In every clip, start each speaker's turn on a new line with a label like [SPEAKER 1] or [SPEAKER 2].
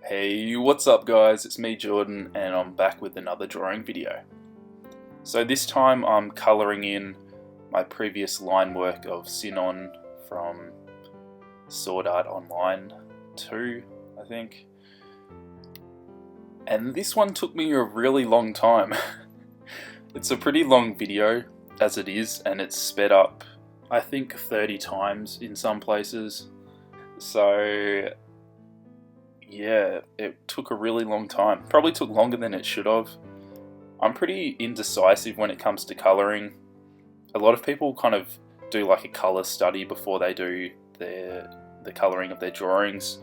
[SPEAKER 1] Hey, what's up guys? It's me Jordan and I'm back with another drawing video. So this time I'm colouring in my previous line work of Sinon from Sword Art Online 2, I think. And this one took me a really long time. It's a pretty long video as it is, and it's sped up I think 30 times in some places. So yeah, it took a really long time. Probably took longer than it should have. I'm pretty indecisive when it comes to colouring. A lot of people kind of do like a colour study before they do the colouring of their drawings,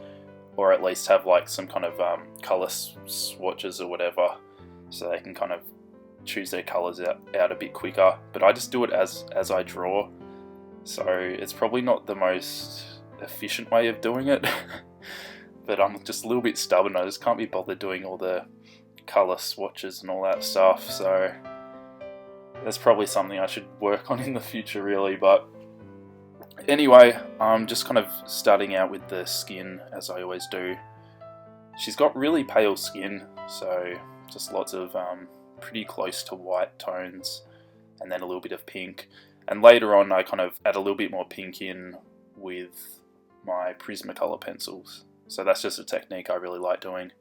[SPEAKER 1] or at least have like some kind of colour swatches or whatever, so they can kind of choose their colours out a bit quicker. But I just do it as I draw, so it's probably not the most efficient way of doing it. But I'm just a little bit stubborn. I just can't be bothered doing all the colour swatches and all that stuff, so that's probably something I should work on in the future really. But anyway, I'm just kind of starting out with the skin, as I always do. She's got really pale skin, so just lots of pretty close to white tones, and then a little bit of pink. And later on I kind of add a little bit more pink in with my Prismacolour pencils. So that's just a technique I really like doing.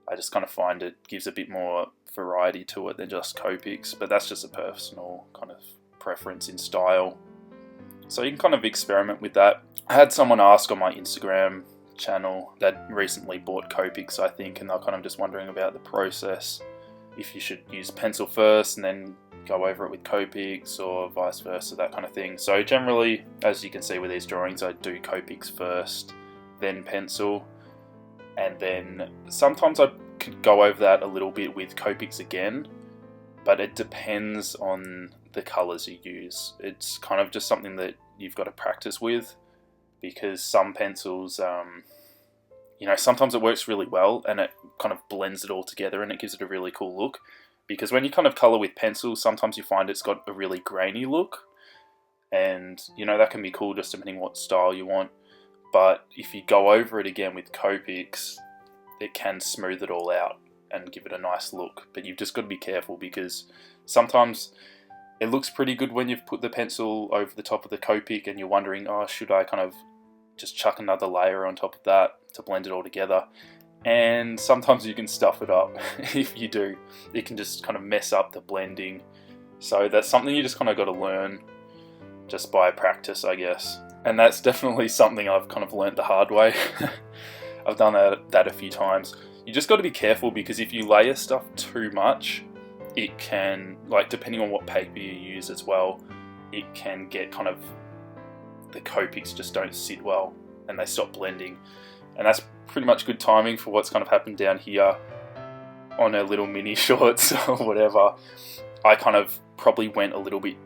[SPEAKER 1] I just kind of find it gives a bit more variety to it than just Copics, but that's just a personal kind of preference in style. So you can kind of experiment with that. I had someone ask on my Instagram channel that recently bought Copics, I think, and they're kind of just wondering about the process. If you should use pencil first and then go over it with Copics, or vice versa, that kind of thing. So generally, as you can see with these drawings, I do Copics first, then pencil, and then sometimes I could go over that a little bit with Copics again, but it depends on the colours you use. It's kind of just something that you've got to practice with, because some pencils, sometimes it works really well and it kind of blends it all together and it gives it a really cool look. Because when you kind of colour with pencils, sometimes you find it's got a really grainy look, and that can be cool just depending what style you want. But if you go over it again with Copics, it can smooth it all out and give it a nice look. But you've just got to be careful, because sometimes it looks pretty good when you've put the pencil over the top of the Copic and you're wondering, oh, should I kind of just chuck another layer on top of that to blend it all together? And sometimes you can stuff it up. If you do, it can just kind of mess up the blending. So that's something you just kind of got to learn just by practice, I guess. And that's definitely something I've kind of learned the hard way. I've done that a few times. You just got to be careful, because if you layer stuff too much, it can, like, depending on what paper you use as well, it can get kind of, the Copics just don't sit well and they stop blending. And that's pretty much good timing for what's kind of happened down here on her little mini shorts or whatever. I kind of probably went a little bit,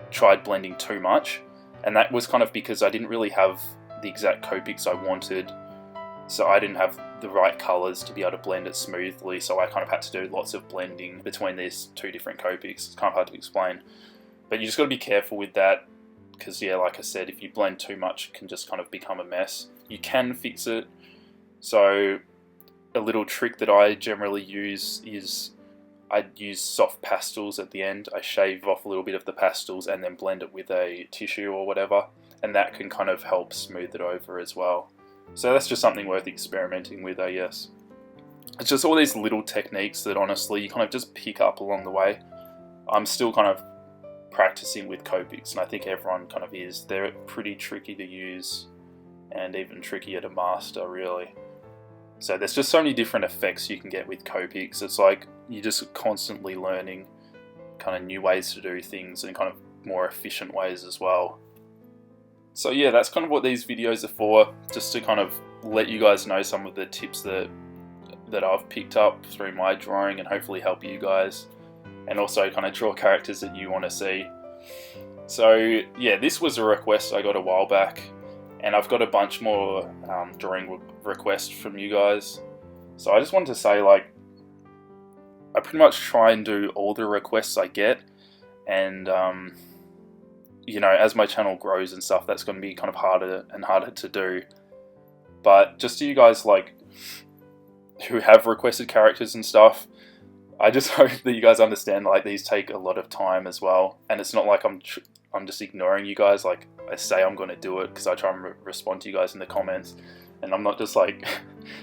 [SPEAKER 1] tried blending too much. And that was kind of because I didn't really have the exact Copics I wanted, so I didn't have the right colours to be able to blend it smoothly, so I kind of had to do lots of blending between these two different Copics. It's kind of hard to explain, but you just got to be careful with that, because yeah, like I said, if you blend too much, it can just kind of become a mess. You can fix it. So a little trick that I generally use is I use soft pastels at the end. I shave off a little bit of the pastels and then blend it with a tissue or whatever, and that can kind of help smooth it over as well. So that's just something worth experimenting with, I guess. It's just all these little techniques that honestly you kind of just pick up along the way. I'm still kind of practicing with Copics, and I think everyone kind of is. They're pretty tricky to use, and even trickier to master, really. So there's just so many different effects you can get with Copics. It's like you're just constantly learning kind of new ways to do things, and kind of more efficient ways as well. So yeah, that's kind of what these videos are for, just to kind of let you guys know some of the tips that I've picked up through my drawing, and hopefully help you guys, and also kind of draw characters that you want to see. So yeah, this was a request I got a while back, and I've got a bunch more drawing requests from you guys. So I just wanted to say, like, I pretty much try and do all the requests I get, and as my channel grows and stuff, that's going to be kind of harder and harder to do. But just so you guys like who have requested characters and stuff. I just hope that you guys understand, like, these take a lot of time as well, and it's not like I'm just ignoring you guys. Like, I say I'm going to do it because I try and respond to you guys in the comments, and I'm not just like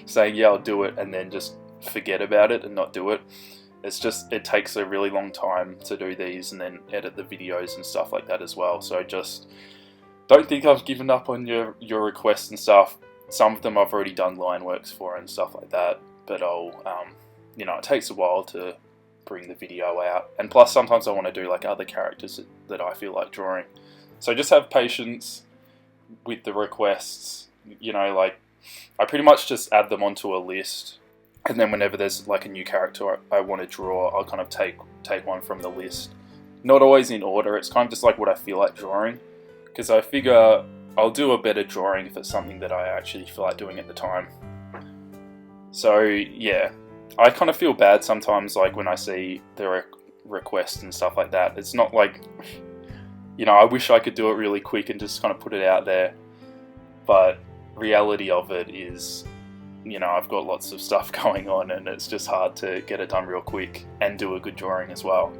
[SPEAKER 1] saying yeah I'll do it and then just forget about it and not do it. It's just, it takes a really long time to do these and then edit the videos and stuff like that as well. So just don't think I've given up on your requests and stuff. Some of them I've already done line works for and stuff like that, but I'll you know, it takes a while to bring the video out, and plus sometimes I want to do like other characters that I feel like drawing. So just have patience with the requests. You know, like, I pretty much just add them onto a list, and then whenever there's like a new character I want to draw, I'll kind of take one from the list. Not always in order, it's kind of just like what I feel like drawing, because I figure I'll do a better drawing if it's something that I actually feel like doing at the time. So yeah, I kind of feel bad sometimes, like when I see the requests and stuff like that. It's not like, you know, I wish I could do it really quick and just kind of put it out there, but reality of it is, you know, I've got lots of stuff going on and it's just hard to get it done real quick and do a good drawing as well.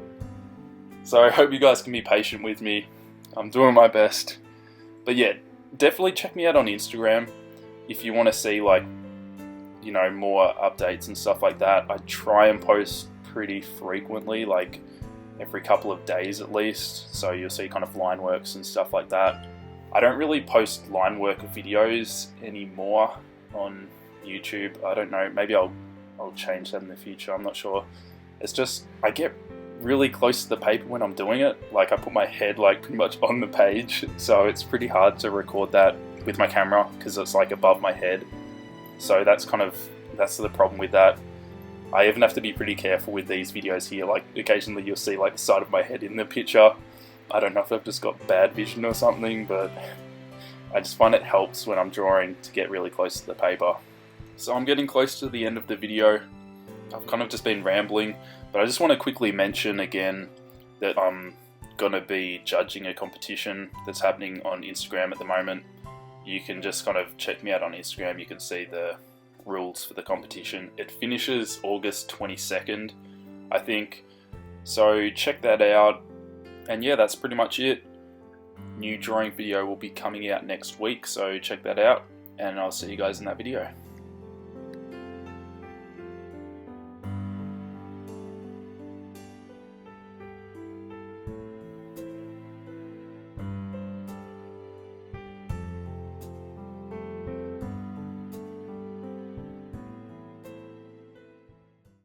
[SPEAKER 1] So I hope you guys can be patient with me. I'm doing my best. But yeah, definitely check me out on Instagram if you want to see, like, you know, more updates and stuff like that. I try and post pretty frequently, like every couple of days at least, so you'll see kind of line works and stuff like that. I don't really post line work videos anymore on YouTube. I don't know, maybe I'll change that in the future, I'm not sure. It's just, I get really close to the paper when I'm doing it. Like, I put my head like pretty much on the page, so it's pretty hard to record that with my camera because it's like above my head. So that's the problem with that. I even have to be pretty careful with these videos here. Like, occasionally you'll see like the side of my head in the picture. I don't know if I've just got bad vision or something, but I just find it helps when I'm drawing to get really close to the paper. So I'm getting close to the end of the video. I've kind of just been rambling, but I just want to quickly mention again that I'm going to be judging a competition that's happening on Instagram at the moment. You can just kind of check me out on Instagram. You can see the rules for the competition. It finishes August 22nd, I think. So check that out. And yeah, that's pretty much it. New drawing video will be coming out next week, so check that out. And I'll see you guys in that video.